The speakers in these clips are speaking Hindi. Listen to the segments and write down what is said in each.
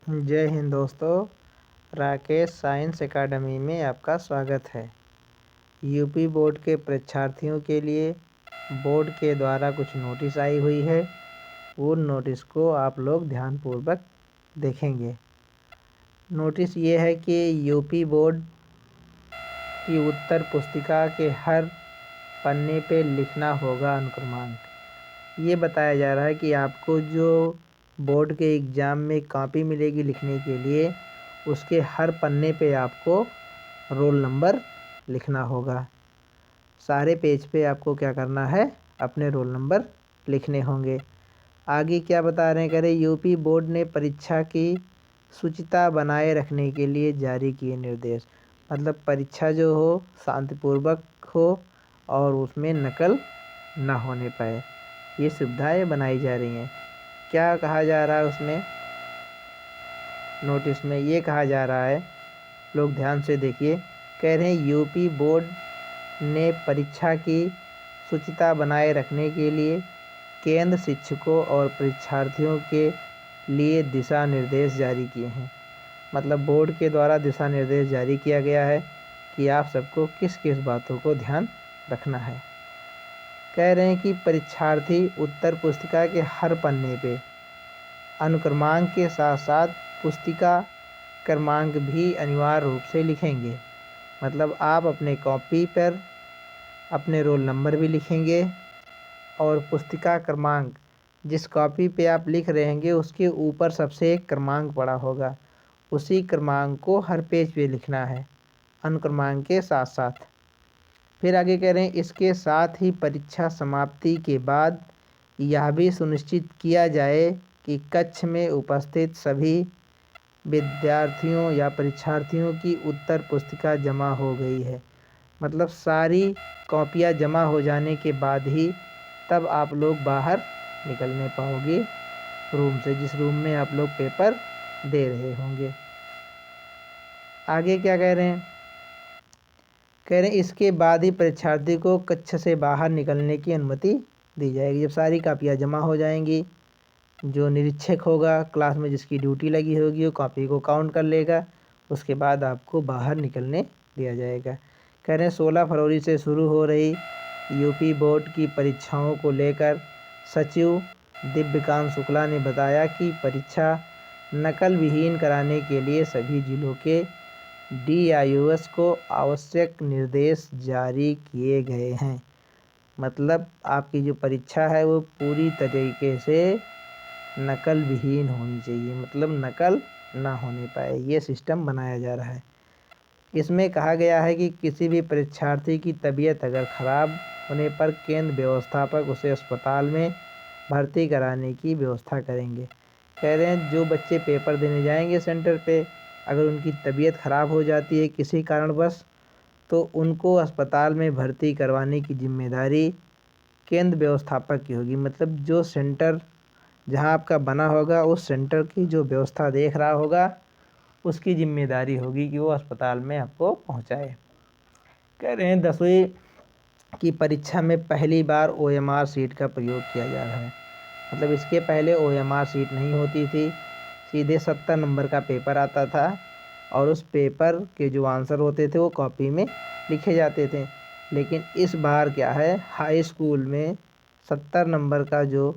जय हिंद दोस्तों। राकेश साइंस एकेडमी में आपका स्वागत है। यूपी बोर्ड के परीक्षार्थियों के लिए बोर्ड के द्वारा कुछ नोटिस आई हुई है। उन नोटिस को आप लोग ध्यानपूर्वक देखेंगे। नोटिस ये है कि यूपी बोर्ड की उत्तर पुस्तिका के हर पन्ने पे लिखना होगा अनुक्रमांक। ये बताया जा रहा है कि आपको जो बोर्ड के एग्ज़ाम में कॉपी मिलेगी लिखने के लिए, उसके हर पन्ने पे आपको रोल नंबर लिखना होगा। सारे पेज पे आपको क्या करना है, अपने रोल नंबर लिखने होंगे। आगे क्या बता रहे हैं, कह रहे यूपी बोर्ड ने परीक्षा की शुचिता बनाए रखने के लिए जारी किए निर्देश। मतलब परीक्षा जो हो शांतिपूर्वक हो और उसमें नकल ना होने पाए, ये सुविधाएं बनाई जा रही हैं। क्या कहा जा रहा है उसमें, नोटिस में ये कहा जा रहा है, लोग ध्यान से देखिए। कह रहे हैं यूपी बोर्ड ने परीक्षा की शुचिता बनाए रखने के लिए केंद्र शिक्षकों और परीक्षार्थियों के लिए दिशा निर्देश जारी किए हैं। मतलब बोर्ड के द्वारा दिशा निर्देश जारी किया गया है कि आप सबको किस किस बातों को ध्यान रखना है। कह रहे हैं कि परीक्षार्थी उत्तर पुस्तिका के हर पन्ने पे अनुक्रमांक के साथ साथ पुस्तिका क्रमांक भी अनिवार्य रूप से लिखेंगे। मतलब आप अपने कॉपी पर अपने रोल नंबर भी लिखेंगे और पुस्तिका क्रमांक जिस कॉपी पे आप लिख रहे हैं उसके ऊपर सबसे एक क्रमांक पड़ा होगा, उसी क्रमांक को हर पेज पे लिखना है अनुक्रमांक के साथ साथ। फिर आगे कह रहे हैं इसके साथ ही परीक्षा समाप्ति के बाद यह भी सुनिश्चित किया जाए कि कक्ष में उपस्थित सभी विद्यार्थियों या परीक्षार्थियों की उत्तर पुस्तिका जमा हो गई है। मतलब सारी कॉपियाँ जमा हो जाने के बाद ही तब आप लोग बाहर निकलने पाओगे रूम से, जिस रूम में आप लोग पेपर दे रहे होंगे। आगे क्या कह रहे हैं, कह रहे हैं इसके बाद ही परीक्षार्थी को कक्ष से बाहर निकलने की अनुमति दी जाएगी। जब सारी कापियाँ जमा हो जाएंगी, जो निरीक्षक होगा क्लास में जिसकी ड्यूटी लगी होगी वो कॉपी को काउंट कर लेगा, उसके बाद आपको बाहर निकलने दिया जाएगा। कह रहे हैं 16 फरवरी से शुरू हो रही यूपी बोर्ड की परीक्षाओं को लेकर सचिव दिव्यकांत शुक्ला ने बताया कि परीक्षा नकल विहीन कराने के लिए सभी जिलों के DIOs को आवश्यक निर्देश जारी किए गए हैं। मतलब आपकी जो परीक्षा है वो पूरी तरीके से नकल विहीन होनी चाहिए, मतलब नकल ना होने पाए, ये सिस्टम बनाया जा रहा है। इसमें कहा गया है कि किसी भी परीक्षार्थी की तबीयत अगर ख़राब होने पर केंद्र व्यवस्थापक उसे अस्पताल में भर्ती कराने की व्यवस्था करेंगे। कह रहे हैं जो बच्चे पेपर देने जाएंगे सेंटर पे, अगर उनकी तबीयत ख़राब हो जाती है किसी कारणवश, तो उनको अस्पताल में भर्ती करवाने की जिम्मेदारी केंद्र व्यवस्थापक की होगी। मतलब जो सेंटर जहां आपका बना होगा उस सेंटर की जो व्यवस्था देख रहा होगा उसकी जिम्मेदारी होगी कि वो अस्पताल में आपको पहुंचाए। कह रहे हैं 10वीं की परीक्षा में पहली बार OMR सीट का प्रयोग किया जा रहा है। मतलब इसके पहले OMR सीट नहीं होती थी, सीधे 70 नंबर का पेपर आता था और उस पेपर के जो आंसर होते थे वो कॉपी में लिखे जाते थे। लेकिन इस बार क्या है, हाई स्कूल में 70 नंबर का जो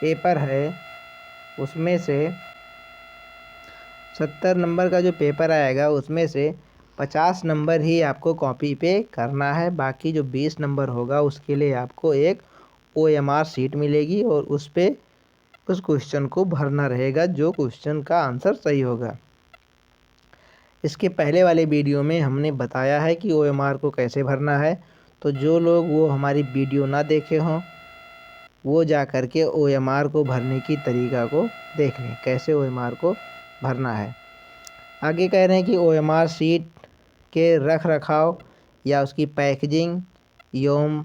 पेपर है उसमें से 70 नंबर का जो पेपर आएगा उसमें से 50 नंबर ही आपको कॉपी पे करना है। बाकी जो 20 नंबर होगा उसके लिए आपको एक OMR सीट मिलेगी और उस पे उस क्वेश्चन को भरना रहेगा जो क्वेश्चन का आंसर सही होगा। इसके पहले वाले वीडियो में हमने बताया है कि OMR को कैसे भरना है, तो जो लोग वो हमारी वीडियो ना देखे हों वो जा कर के OMR को भरने की तरीका को देख लें, कैसे OMR को भरना है। आगे कह रहे हैं कि OMR सीट के रख रखाव या उसकी पैकेजिंग एवं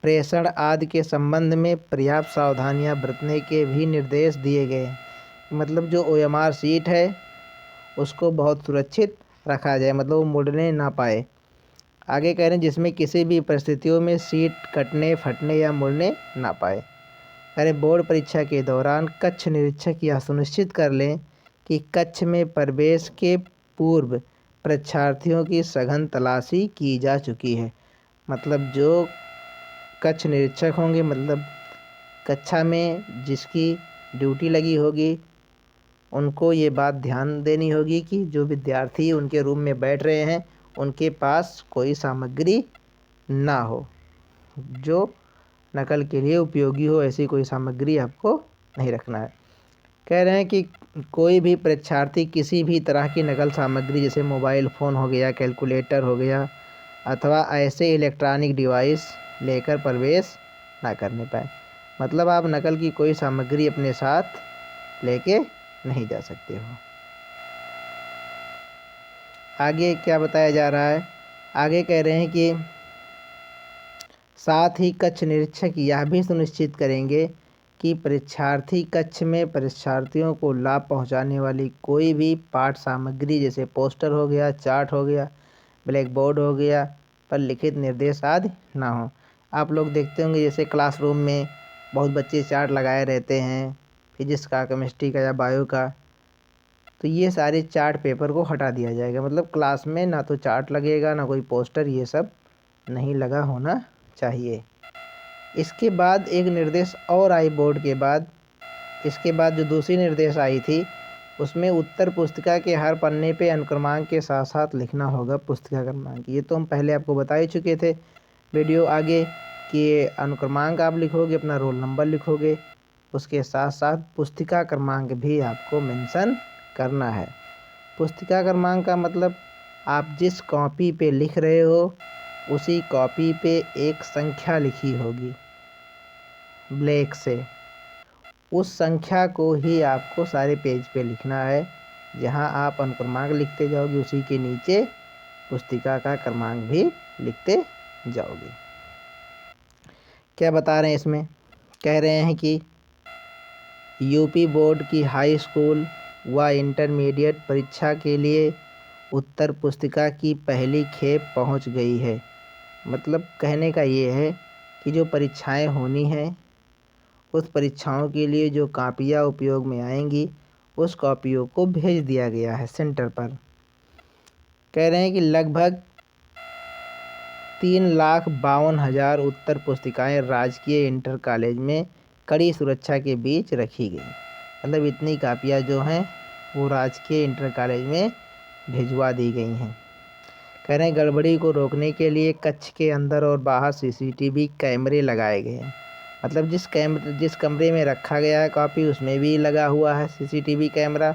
प्रेषण आदि के संबंध में पर्याप्त सावधानियां बरतने के भी निर्देश दिए गए हैं। मतलब जो OMR सीट है उसको बहुत सुरक्षित रखा जाए, मतलब वो मुड़ने ना पाए। आगे कह रहे हैं जिसमें किसी भी परिस्थितियों में सीट कटने, फटने या मुड़ने ना पाए। कह रहे बोर्ड परीक्षा के दौरान कक्ष निरीक्षक यह सुनिश्चित कर लें कि कक्ष में प्रवेश के पूर्व परीक्षार्थियों की सघन तलाशी की जा चुकी है। मतलब जो कक्ष निरीक्षक होंगे, मतलब कक्षा में जिसकी ड्यूटी लगी होगी, उनको ये बात ध्यान देनी होगी कि जो विद्यार्थी उनके रूम में बैठ रहे हैं उनके पास कोई सामग्री ना हो जो नकल के लिए उपयोगी हो। ऐसी कोई सामग्री आपको नहीं रखना है। कह रहे हैं कि कोई भी परीक्षार्थी किसी भी तरह की नकल सामग्री जैसे मोबाइल फ़ोन हो गया, कैलकुलेटर हो गया अथवा ऐसे इलेक्ट्रॉनिक डिवाइस लेकर प्रवेश ना करने पाए। मतलब आप नकल की कोई सामग्री अपने साथ लेके नहीं जा सकते हो। आगे क्या बताया जा रहा है? आगे कह रहे हैं कि साथ ही कक्ष निरीक्षक यह भी सुनिश्चित करेंगे कि परीक्षार्थी कक्ष में परीक्षार्थियों को लाभ पहुंचाने वाली कोई भी पाठ सामग्री जैसे पोस्टर हो गया, चार्ट हो गया, ब्लैक बोर्ड हो गया पर लिखित निर्देश आदि ना हो। आप लोग देखते होंगे जैसे क्लासरूम में बहुत बच्चे चार्ट लगाए रहते हैं, फिजिक्स का, केमिस्ट्री का या बायो का, तो ये सारे चार्ट पेपर को हटा दिया जाएगा। मतलब क्लास में ना तो चार्ट लगेगा ना कोई पोस्टर, ये सब नहीं लगा होना चाहिए। इसके बाद एक निर्देश और आई बोर्ड के बाद, इसके बाद जो दूसरी निर्देश आई थी उसमें उत्तर पुस्तिका के हर पन्ने पे अनुक्रमांक के साथ साथ लिखना होगा पुस्तिका क्रमांक। ये तो हम पहले आपको बता ही चुके थे वीडियो आगे कि अनुक्रमांक आप लिखोगे, अपना रोल नंबर लिखोगे, उसके साथ साथ पुस्तिका क्रमांक भी आपको मेंशन करना है। पुस्तिका क्रमांक का मतलब आप जिस कॉपी पे लिख रहे हो उसी कॉपी पे एक संख्या लिखी होगी ब्लैक से, उस संख्या को ही आपको सारे पेज पे लिखना है। जहां आप अनुक्रमांक लिखते जाओगे उसी के नीचे पुस्तिका का क्रमांक भी लिखते जाओगे। क्या बता रहे हैं इसमें? कह रहे हैं कि यूपी बोर्ड की हाई स्कूल व इंटरमीडिएट परीक्षा के लिए उत्तर पुस्तिका की पहली खेप पहुंच गई है। मतलब कहने का ये है कि जो परीक्षाएं होनी हैं उस परीक्षाओं के लिए जो कापियाँ उपयोग में आएंगी उस कॉपियों को भेज दिया गया है सेंटर पर। कह रहे हैं कि लगभग 3,52,000 उत्तर पुस्तिकाएं राजकीय इंटर कॉलेज में कड़ी सुरक्षा के बीच रखी गई। मतलब इतनी कापियाँ जो हैं वो राजकीय इंटर कॉलेज में भिजवा दी गई हैं। कह रहे हैं गड़बड़ी को रोकने के लिए कक्ष के अंदर और बाहर सीसीटीवी कैमरे लगाए गए हैं। मतलब जिस कमरे में रखा गया है कॉपी उसमें भी लगा हुआ है सीसीटीवी कैमरा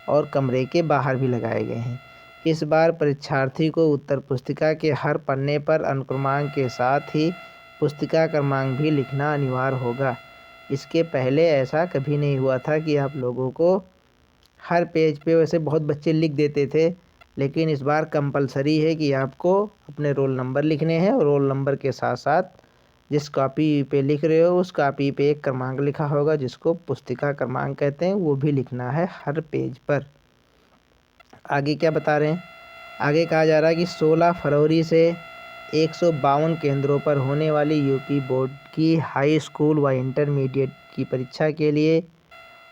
और कमरे के बाहर भी लगाए गए हैं। इस बार परीक्षार्थी को उत्तर पुस्तिका के हर पन्ने पर अनुक्रमांक के साथ ही पुस्तिका क्रमांक भी लिखना अनिवार्य होगा। इसके पहले ऐसा कभी नहीं हुआ था कि आप लोगों को हर पेज पे, वैसे बहुत बच्चे लिख देते थे, लेकिन इस बार कंपलसरी है कि आपको अपने रोल नंबर लिखने हैं और रोल नंबर के साथ साथ जिस कॉपी पे लिख रहे हो उस कॉपी पे एक क्रमांक लिखा होगा जिसको पुस्तिका क्रमांक कहते हैं, वो भी लिखना है हर पेज पर। आगे क्या बता रहे हैं? आगे कहा जा रहा है कि 16 फरवरी से 152 केंद्रों पर होने वाली यूपी बोर्ड की हाई स्कूल व इंटरमीडिएट की परीक्षा के लिए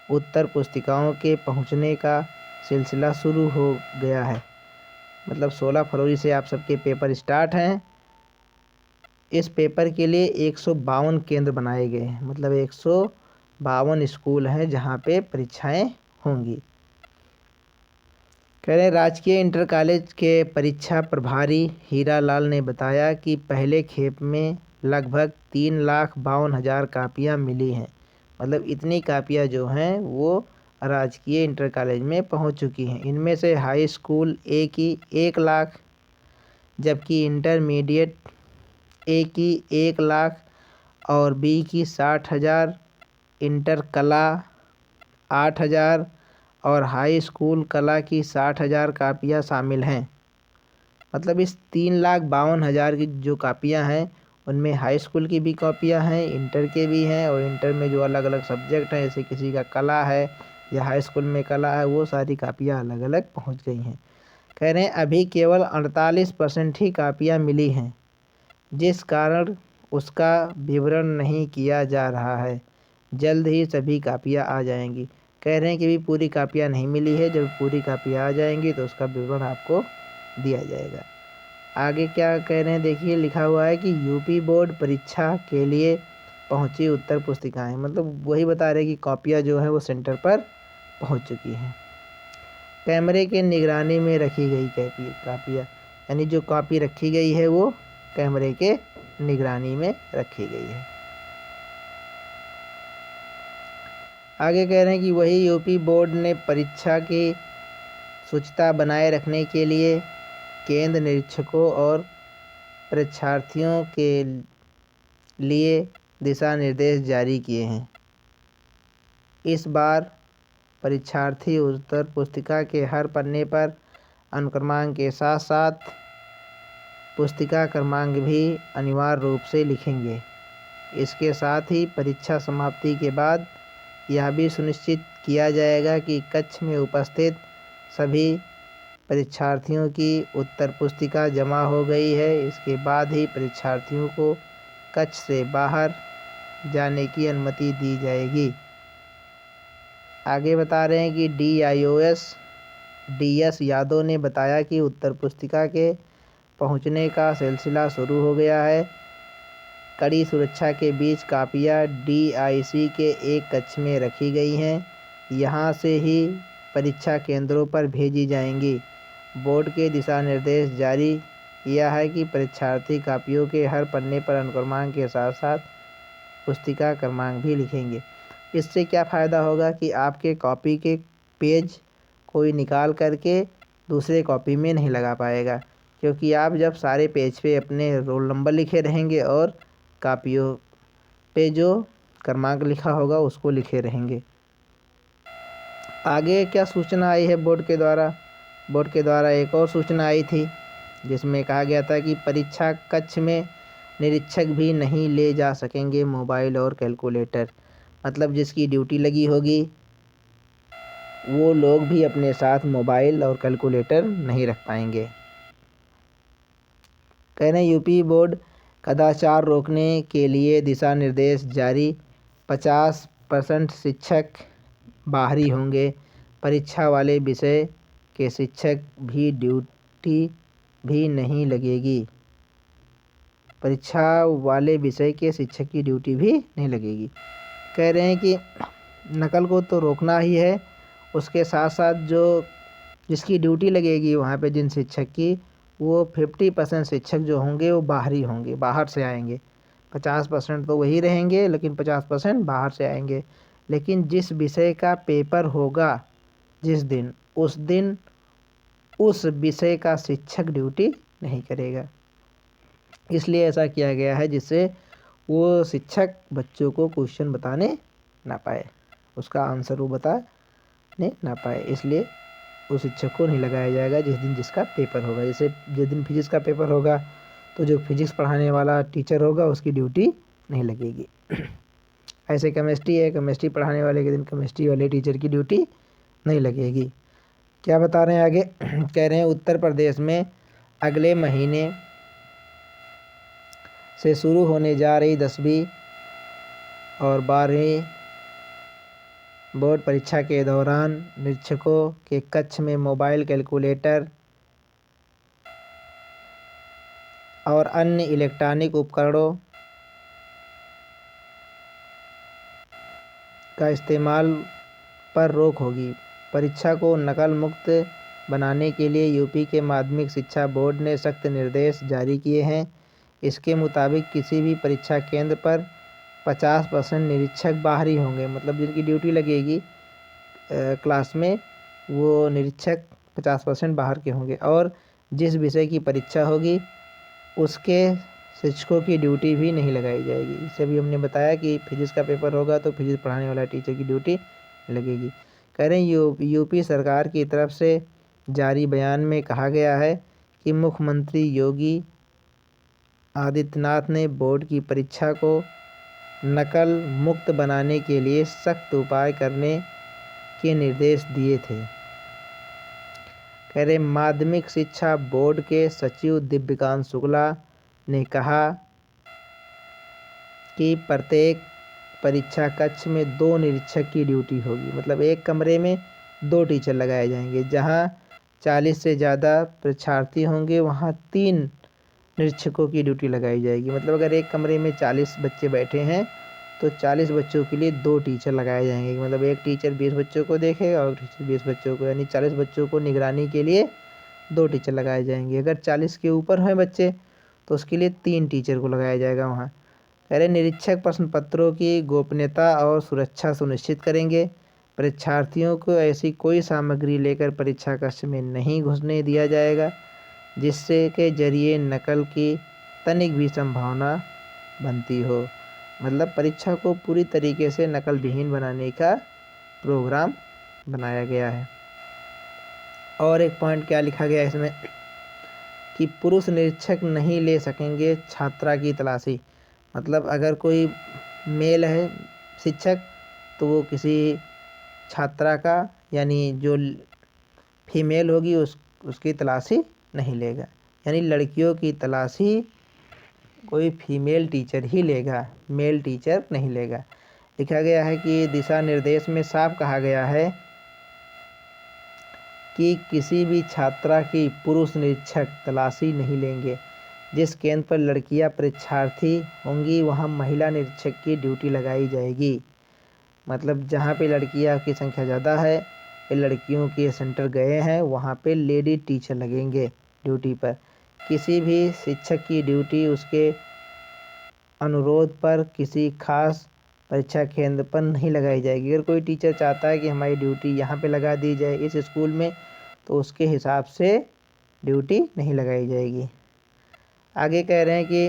उत्तर पुस्तिकाओं के पहुंचने का सिलसिला शुरू हो गया है। मतलब 16 फरवरी से आप सबके पेपर स्टार्ट हैं। इस पेपर के लिए 152 केंद्र बनाए गए हैं। मतलब 152 स्कूल हैं जहां पे परीक्षाएं होंगी। कह रहे राजकीय इंटर कॉलेज के परीक्षा प्रभारी हीरालाल ने बताया कि पहले खेप में लगभग 3,52,000 कापियाँ मिली हैं। मतलब इतनी कापियाँ जो हैं वो राजकीय इंटर कॉलेज में पहुंच चुकी हैं। इनमें से हाई स्कूल ए की 1 लाख, जबकि इंटरमीडिएट ए की 1 लाख और बी की 60,000, इंटर कला 8,000 और हाई स्कूल कला की 60,000 कापियाँ शामिल हैं। मतलब इस 3,52,000 की जो कापियाँ हैं उनमें हाई स्कूल की भी कापियाँ हैं, इंटर के भी हैं, और इंटर में जो अलग अलग सब्जेक्ट हैं जैसे किसी का कला है या हाई स्कूल में कला है, वो सारी कापियाँ अलग अलग पहुंच गई हैं। कह रहे हैं अभी केवल 48% ही कापियाँ मिली हैं, जिस कारण उसका विवरण नहीं किया जा रहा है। जल्द ही सभी कापियाँ आ जाएंगी। कह रहे हैं कि भी पूरी कापियाँ नहीं मिली है, जब पूरी कापियाँ आ जाएंगी तो उसका विवरण आपको दिया जाएगा। आगे क्या कह रहे हैं देखिए, लिखा हुआ है कि यूपी बोर्ड परीक्षा के लिए पहुंची उत्तर पुस्तिकाएं, मतलब वही बता रहे कि कॉपियाँ जो है वो सेंटर पर पहुंच चुकी हैं। कैमरे के निगरानी में रखी गई कापियाँ, यानी जो कॉपी रखी गई है वो कैमरे के निगरानी में रखी गई है। आगे कह रहे हैं कि वही यूपी बोर्ड ने परीक्षा की शुचिता बनाए रखने के लिए केंद्र निरीक्षकों और परीक्षार्थियों के लिए दिशा निर्देश जारी किए हैं। इस बार परीक्षार्थी उत्तर पुस्तिका के हर पन्ने पर अनुक्रमांक के साथ साथ पुस्तिका क्रमांक भी अनिवार्य रूप से लिखेंगे। इसके साथ ही परीक्षा समाप्ति के बाद यह भी सुनिश्चित किया जाएगा कि कक्ष में उपस्थित सभी परीक्षार्थियों की उत्तर पुस्तिका जमा हो गई है। इसके बाद ही परीक्षार्थियों को कक्ष से बाहर जाने की अनुमति दी जाएगी। आगे बता रहे हैं कि DIOS DS यादव ने बताया कि उत्तर पुस्तिका के पहुंचने का सिलसिला शुरू हो गया है। कड़ी सुरक्षा के बीच कापियाँ DIC के एक कक्ष में रखी गई हैं। यहां से ही परीक्षा केंद्रों पर भेजी जाएंगी। बोर्ड के दिशा निर्देश जारी किया है कि परीक्षार्थी कापियों के हर पन्ने पर अनुक्रमांक के साथ साथ पुस्तिका क्रमांक भी लिखेंगे। इससे क्या फ़ायदा होगा कि आपके कॉपी के पेज कोई निकाल करके दूसरे कॉपी में नहीं लगा पाएगा, क्योंकि आप जब सारे पेज पे अपने रोल नंबर लिखे रहेंगे और कापियों पे जो क्रमांक लिखा होगा उसको लिखे रहेंगे। आगे क्या सूचना आई है बोर्ड के द्वारा? बोर्ड के द्वारा एक और सूचना आई थी जिसमें कहा गया था कि परीक्षा कक्ष में निरीक्षक भी नहीं ले जा सकेंगे मोबाइल और कैलकुलेटर। मतलब जिसकी ड्यूटी लगी होगी वो लोग भी अपने साथ मोबाइल और कैलकुलेटर नहीं रख पाएंगे। कह रहे हैं यूपी बोर्ड कदाचार रोकने के लिए दिशा निर्देश जारी। 50% शिक्षक बाहरी होंगे। परीक्षा वाले विषय के शिक्षक भी ड्यूटी भी नहीं लगेगी। परीक्षा वाले विषय के शिक्षक की ड्यूटी भी नहीं लगेगी। कह रहे हैं कि नकल को तो रोकना ही है, उसके साथ साथ जो जिसकी ड्यूटी लगेगी वहाँ पे जिन शिक्षक की, वो 50% शिक्षक जो होंगे वो बाहरी होंगे, बाहर से आएंगे। 50% तो वही रहेंगे लेकिन 50% बाहर से आएंगे। लेकिन जिस विषय का पेपर होगा जिस दिन, उस दिन उस विषय का शिक्षक ड्यूटी नहीं करेगा। इसलिए ऐसा किया गया है जिससे वो शिक्षक बच्चों को क्वेश्चन बताने ना पाए, उसका आंसर वो बताने ना पाए। इसलिए उस शिक्षक को नहीं लगाया जाएगा जिस दिन जिसका पेपर होगा। जैसे जिस दिन फिजिक्स का पेपर होगा तो जो फिजिक्स पढ़ाने वाला टीचर होगा उसकी ड्यूटी नहीं लगेगी। ऐसे केमिस्ट्री है, केमिस्ट्री पढ़ाने वाले के दिन केमिस्ट्री वाले टीचर की ड्यूटी नहीं लगेगी। क्या बता रहे हैं आगे? कह रहे हैं उत्तर प्रदेश में अगले महीने से शुरू होने जा रही 10वीं और 12वीं बोर्ड परीक्षा के दौरान निरीक्षकों के कक्ष में मोबाइल, कैलकुलेटर और अन्य इलेक्ट्रॉनिक उपकरणों का इस्तेमाल पर रोक होगी। परीक्षा को नकल मुक्त बनाने के लिए यूपी के माध्यमिक शिक्षा बोर्ड ने सख्त निर्देश जारी किए हैं। इसके मुताबिक किसी भी परीक्षा केंद्र पर 50% निरीक्षक बाहरी होंगे। मतलब जिनकी ड्यूटी लगेगी क्लास में, वो निरीक्षक 50% बाहर के होंगे। और जिस विषय की परीक्षा होगी उसके शिक्षकों की ड्यूटी भी नहीं लगाई जाएगी। इसे भी हमने बताया कि फिजिक्स का पेपर होगा तो फिजिक्स पढ़ाने वाला टीचर की ड्यूटी लगेगी। कह रहे हैं यूपी सरकार की तरफ से जारी बयान में कहा गया है कि मुख्यमंत्री योगी आदित्यनाथ ने बोर्ड की परीक्षा को नकल मुक्त बनाने के लिए सख्त उपाय करने के निर्देश दिए थे। कह रहे माध्यमिक शिक्षा बोर्ड के सचिव दिव्यकांत शुक्ला ने कहा कि प्रत्येक परीक्षा कक्ष में 2 निरीक्षक की ड्यूटी होगी। मतलब एक कमरे में 2 टीचर लगाए जाएंगे। जहां 40 से ज़्यादा परीक्षार्थी होंगे वहां 3 निरीक्षकों की ड्यूटी लगाई जाएगी। मतलब अगर एक कमरे में 40 बच्चे बैठे हैं तो 40 बच्चों के लिए 2 टीचर लगाए जाएंगे। मतलब एक टीचर 20 बच्चों को देखेगा और टीचर 20 बच्चों को, यानी 40 बच्चों को निगरानी के लिए 2 टीचर लगाए जाएंगे। अगर 40 के ऊपर हैं बच्चे तो उसके लिए 3 टीचर को लगाया जाएगा वहाँ। कह रहे निरीक्षक प्रश्न पत्रों की गोपनीयता और सुरक्षा सुनिश्चित करेंगे। परीक्षार्थियों को ऐसी कोई सामग्री लेकर परीक्षा कक्ष में नहीं घुसने दिया जाएगा जिससे के जरिए नकल की तनिक भी संभावना बनती हो। मतलब परीक्षा को पूरी तरीके से नकल विहीन बनाने का प्रोग्राम बनाया गया है। और एक पॉइंट क्या लिखा गया है इसमें कि पुरुष निरीक्षक नहीं ले सकेंगे छात्रा की तलाशी। मतलब अगर कोई मेल है शिक्षक तो वो किसी छात्रा का, यानी जो फीमेल होगी उसकी तलाशी नहीं लेगा। यानी लड़कियों की तलाशी कोई फीमेल टीचर ही लेगा, मेल टीचर नहीं लेगा। लिखा गया है कि दिशा निर्देश में साफ कहा गया है कि किसी भी छात्रा की पुरुष निरीक्षक तलाशी नहीं लेंगे। जिस केंद्र पर लड़कियां परीक्षार्थी होंगी वहां महिला निरीक्षक की ड्यूटी लगाई जाएगी। मतलब जहां पे लड़कियां की संख्या ज़्यादा है, ये लड़कियों के सेंटर गए हैं, वहां पे लेडी टीचर लगेंगे ड्यूटी पर। किसी भी शिक्षक की ड्यूटी उसके अनुरोध पर किसी खास परीक्षा केंद्र पर नहीं लगाई जाएगी। अगर कोई टीचर चाहता है कि हमारी ड्यूटी यहाँ पे लगा दी जाए इस स्कूल में, तो उसके हिसाब से ड्यूटी नहीं लगाई जाएगी। आगे कह रहे हैं कि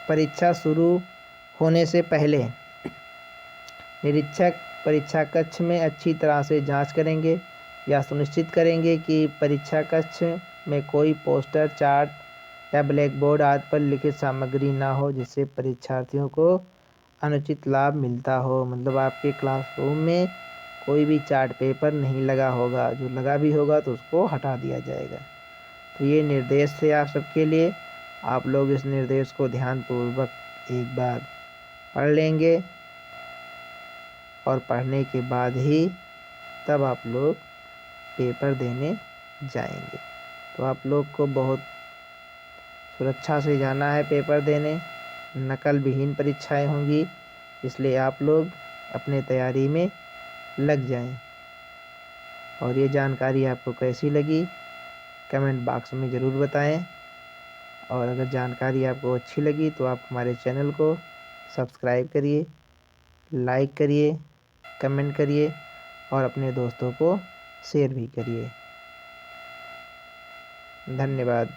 परीक्षा शुरू होने से पहले निरीक्षक परीक्षा कक्ष में अच्छी तरह से जांच करेंगे या सुनिश्चित करेंगे कि परीक्षा कक्ष में कोई पोस्टर, चार्ट या ब्लैक बोर्ड आदि पर लिखित सामग्री ना हो जिससे परीक्षार्थियों को अनुचित लाभ मिलता हो। मतलब आपके क्लासरूम में कोई भी चार्ट पेपर नहीं लगा होगा, जो लगा भी होगा तो उसको हटा दिया जाएगा। तो ये निर्देश थे आप सबके लिए। आप लोग इस निर्देश को ध्यानपूर्वक एक बार पढ़ लेंगे और पढ़ने के बाद ही तब आप लोग पेपर देने जाएंगे। तो आप लोग को बहुत सुरक्षा से जाना है पेपर देने। नकल विहीन परीक्षाएं होंगी, इसलिए आप लोग अपने तैयारी में लग जाएं। और ये जानकारी आपको कैसी लगी कमेंट बॉक्स में ज़रूर बताएं। और अगर जानकारी आपको अच्छी लगी तो आप हमारे चैनल को सब्सक्राइब करिए, लाइक करिए, कमेंट करिए और अपने दोस्तों को शेयर भी करिए। धन्यवाद।